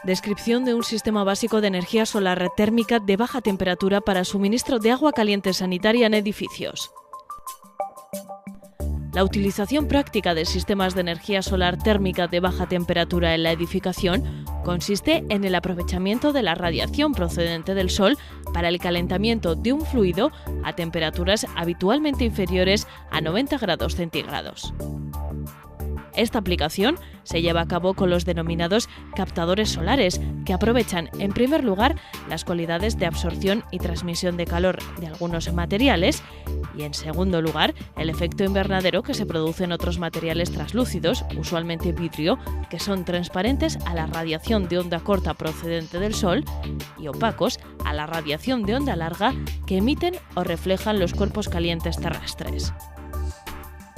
Descripción de un sistema básico de energía solar térmica de baja temperatura para suministro de agua caliente sanitaria en edificios. La utilización práctica de sistemas de energía solar térmica de baja temperatura en la edificación consiste en el aprovechamiento de la radiación procedente del sol para el calentamiento de un fluido a temperaturas habitualmente inferiores a 90 grados centígrados. Esta aplicación se lleva a cabo con los denominados captadores solares, que aprovechan, en primer lugar, las cualidades de absorción y transmisión de calor de algunos materiales y, en segundo lugar, el efecto invernadero que se produce en otros materiales translúcidos, usualmente vidrio, que son transparentes a la radiación de onda corta procedente del sol y opacos a la radiación de onda larga que emiten o reflejan los cuerpos calientes terrestres.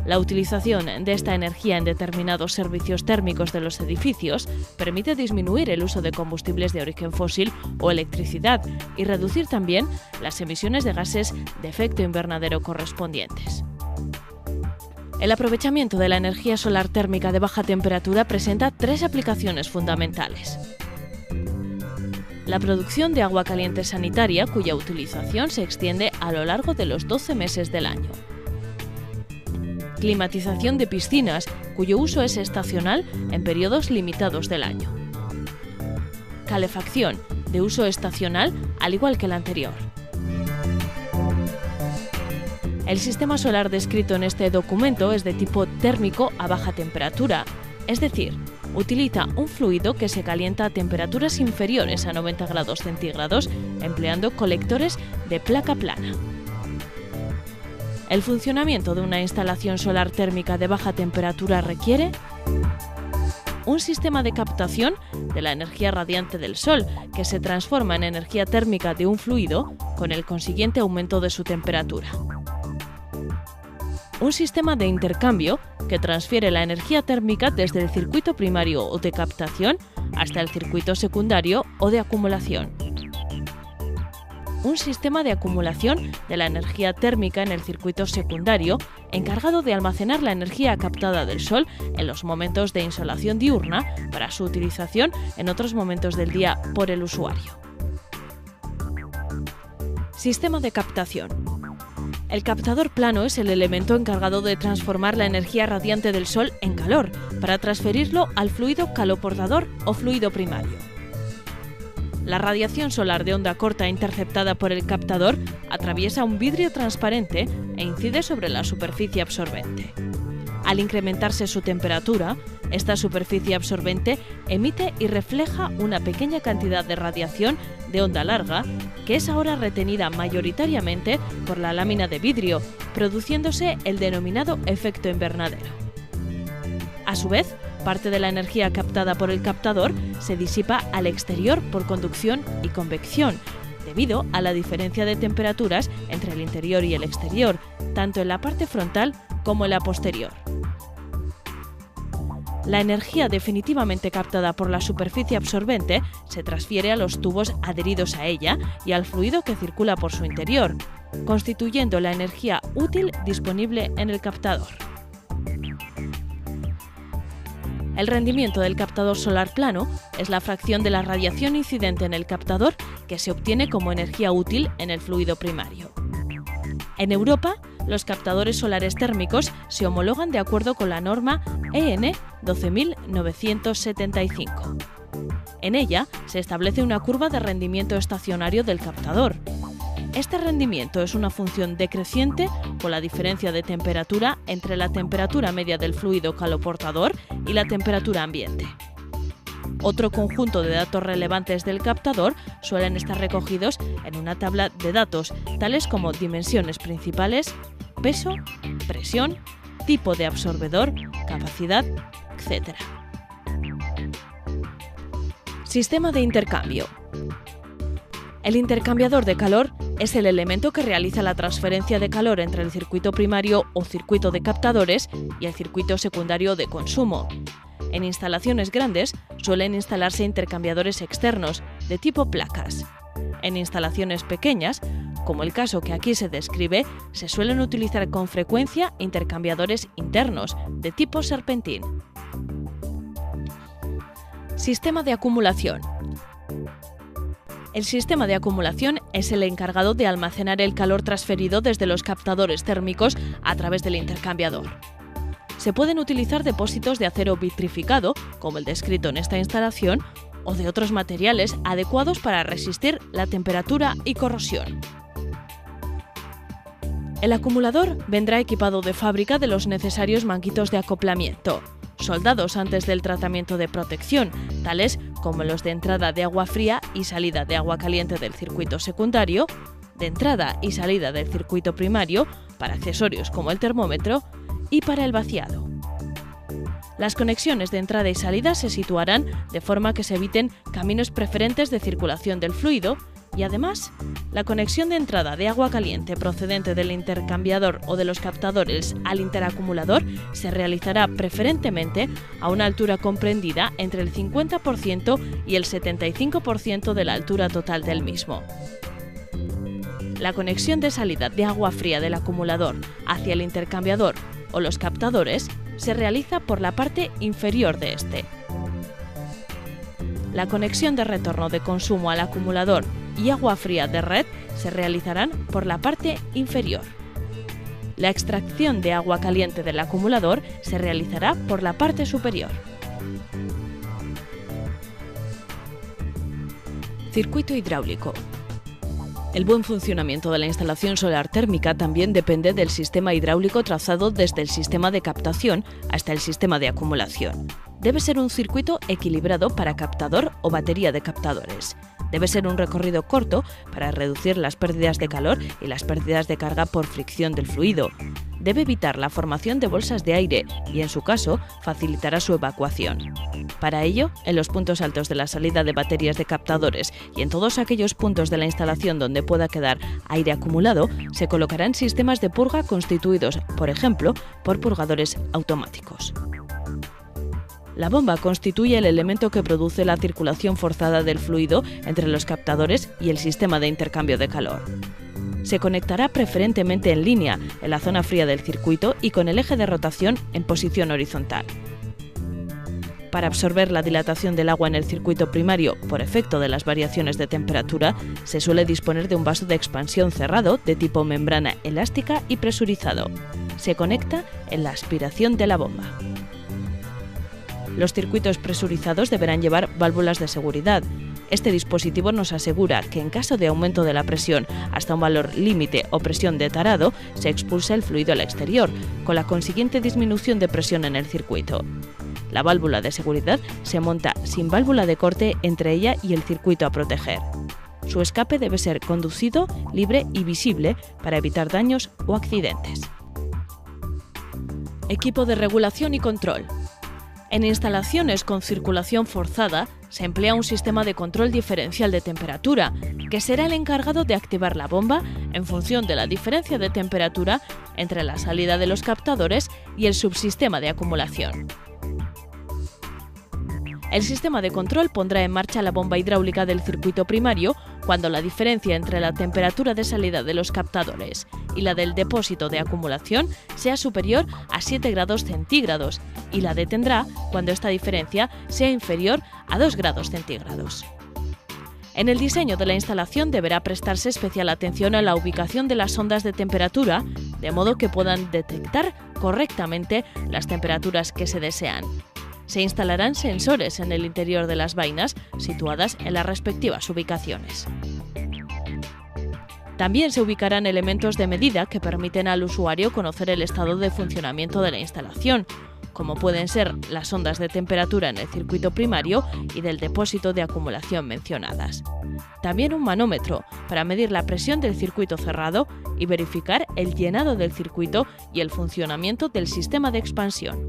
La utilización de esta energía en determinados servicios térmicos de los edificios permite disminuir el uso de combustibles de origen fósil o electricidad y reducir también las emisiones de gases de efecto invernadero correspondientes. El aprovechamiento de la energía solar térmica de baja temperatura presenta tres aplicaciones fundamentales. La producción de agua caliente sanitaria, cuya utilización se extiende a lo largo de los 12 meses del año. Climatización de piscinas, cuyo uso es estacional en periodos limitados del año. Calefacción, de uso estacional, al igual que el anterior. El sistema solar descrito en este documento es de tipo térmico a baja temperatura, es decir, utiliza un fluido que se calienta a temperaturas inferiores a 90 grados centígrados empleando colectores de placa plana. El funcionamiento de una instalación solar térmica de baja temperatura requiere un sistema de captación de la energía radiante del sol, que se transforma en energía térmica de un fluido con el consiguiente aumento de su temperatura. Un sistema de intercambio que transfiere la energía térmica desde el circuito primario o de captación hasta el circuito secundario o de acumulación. Un sistema de acumulación de la energía térmica en el circuito secundario, encargado de almacenar la energía captada del sol en los momentos de insolación diurna para su utilización en otros momentos del día por el usuario. Sistema de captación. El captador plano es el elemento encargado de transformar la energía radiante del sol en calor para transferirlo al fluido caloportador o fluido primario. La radiación solar de onda corta interceptada por el captador atraviesa un vidrio transparente e incide sobre la superficie absorbente. Al incrementarse su temperatura, esta superficie absorbente emite y refleja una pequeña cantidad de radiación de onda larga, que es ahora retenida mayoritariamente por la lámina de vidrio, produciéndose el denominado efecto invernadero. A su vez, parte de la energía captada por el captador se disipa al exterior por conducción y convección, debido a la diferencia de temperaturas entre el interior y el exterior, tanto en la parte frontal como en la posterior. La energía definitivamente captada por la superficie absorbente se transfiere a los tubos adheridos a ella y al fluido que circula por su interior, constituyendo la energía útil disponible en el captador. El rendimiento del captador solar plano es la fracción de la radiación incidente en el captador que se obtiene como energía útil en el fluido primario. En Europa, los captadores solares térmicos se homologan de acuerdo con la norma EN 12975. En ella se establece una curva de rendimiento estacionario del captador. Este rendimiento es una función decreciente con la diferencia de temperatura entre la temperatura media del fluido caloportador y la temperatura ambiente. Otro conjunto de datos relevantes del captador suelen estar recogidos en una tabla de datos, tales como dimensiones principales, peso, presión, tipo de absorbedor, capacidad, etc. Sistema de intercambio. El intercambiador de calor es el elemento que realiza la transferencia de calor entre el circuito primario o circuito de captadores y el circuito secundario de consumo. En instalaciones grandes suelen instalarse intercambiadores externos de tipo placas. En instalaciones pequeñas, como el caso que aquí se describe, se suelen utilizar con frecuencia intercambiadores internos de tipo serpentín. Sistema de acumulación. El sistema de acumulación es el encargado de almacenar el calor transferido desde los captadores térmicos a través del intercambiador. Se pueden utilizar depósitos de acero vitrificado, como el descrito en esta instalación, o de otros materiales adecuados para resistir la temperatura y corrosión. El acumulador vendrá equipado de fábrica de los necesarios manguitos de acoplamiento, soldados antes del tratamiento de protección, tales como los de entrada de agua fría y salida de agua caliente del circuito secundario, de entrada y salida del circuito primario, para accesorios como el termómetro, y para el vaciado. Las conexiones de entrada y salida se situarán de forma que se eviten caminos preferentes de circulación del fluido y además, la conexión de entrada de agua caliente procedente del intercambiador o de los captadores al interacumulador se realizará preferentemente a una altura comprendida entre el 50% y el 75% de la altura total del mismo. La conexión de salida de agua fría del acumulador hacia el intercambiador o los captadores se realiza por la parte inferior de este. La conexión de retorno de consumo al acumulador y agua fría de red se realizarán por la parte inferior. La extracción de agua caliente del acumulador se realizará por la parte superior. Circuito hidráulico. El buen funcionamiento de la instalación solar térmica también depende del sistema hidráulico trazado desde el sistema de captación hasta el sistema de acumulación. Debe ser un circuito equilibrado para captador o batería de captadores. Debe ser un recorrido corto para reducir las pérdidas de calor y las pérdidas de carga por fricción del fluido. Debe evitar la formación de bolsas de aire y, en su caso, facilitará su evacuación. Para ello, en los puntos altos de la salida de baterías de captadores y en todos aquellos puntos de la instalación donde pueda quedar aire acumulado, se colocarán sistemas de purga constituidos, por ejemplo, por purgadores automáticos. La bomba constituye el elemento que produce la circulación forzada del fluido entre los captadores y el sistema de intercambio de calor. Se conectará preferentemente en línea, en la zona fría del circuito y con el eje de rotación en posición horizontal. Para absorber la dilatación del agua en el circuito primario por efecto de las variaciones de temperatura, se suele disponer de un vaso de expansión cerrado de tipo membrana elástica y presurizado. Se conecta en la aspiración de la bomba. Los circuitos presurizados deberán llevar válvulas de seguridad. Este dispositivo nos asegura que en caso de aumento de la presión hasta un valor límite o presión de tarado, se expulsa el fluido al exterior, con la consiguiente disminución de presión en el circuito. La válvula de seguridad se monta sin válvula de corte entre ella y el circuito a proteger. Su escape debe ser conducido, libre y visible para evitar daños o accidentes. Equipo de regulación y control. En instalaciones con circulación forzada, se emplea un sistema de control diferencial de temperatura, que será el encargado de activar la bomba en función de la diferencia de temperatura entre la salida de los captadores y el subsistema de acumulación. El sistema de control pondrá en marcha la bomba hidráulica del circuito primario cuando la diferencia entre la temperatura de salida de los captadores y la del depósito de acumulación sea superior a 7 grados centígrados y la detendrá cuando esta diferencia sea inferior a 2 grados centígrados. En el diseño de la instalación deberá prestarse especial atención a la ubicación de las ondas de temperatura, de modo que puedan detectar correctamente las temperaturas que se desean. Se instalarán sensores en el interior de las vainas, situadas en las respectivas ubicaciones. También se ubicarán elementos de medida que permiten al usuario conocer el estado de funcionamiento de la instalación, como pueden ser las ondas de temperatura en el circuito primario y del depósito de acumulación mencionadas. También un manómetro para medir la presión del circuito cerrado y verificar el llenado del circuito y el funcionamiento del sistema de expansión.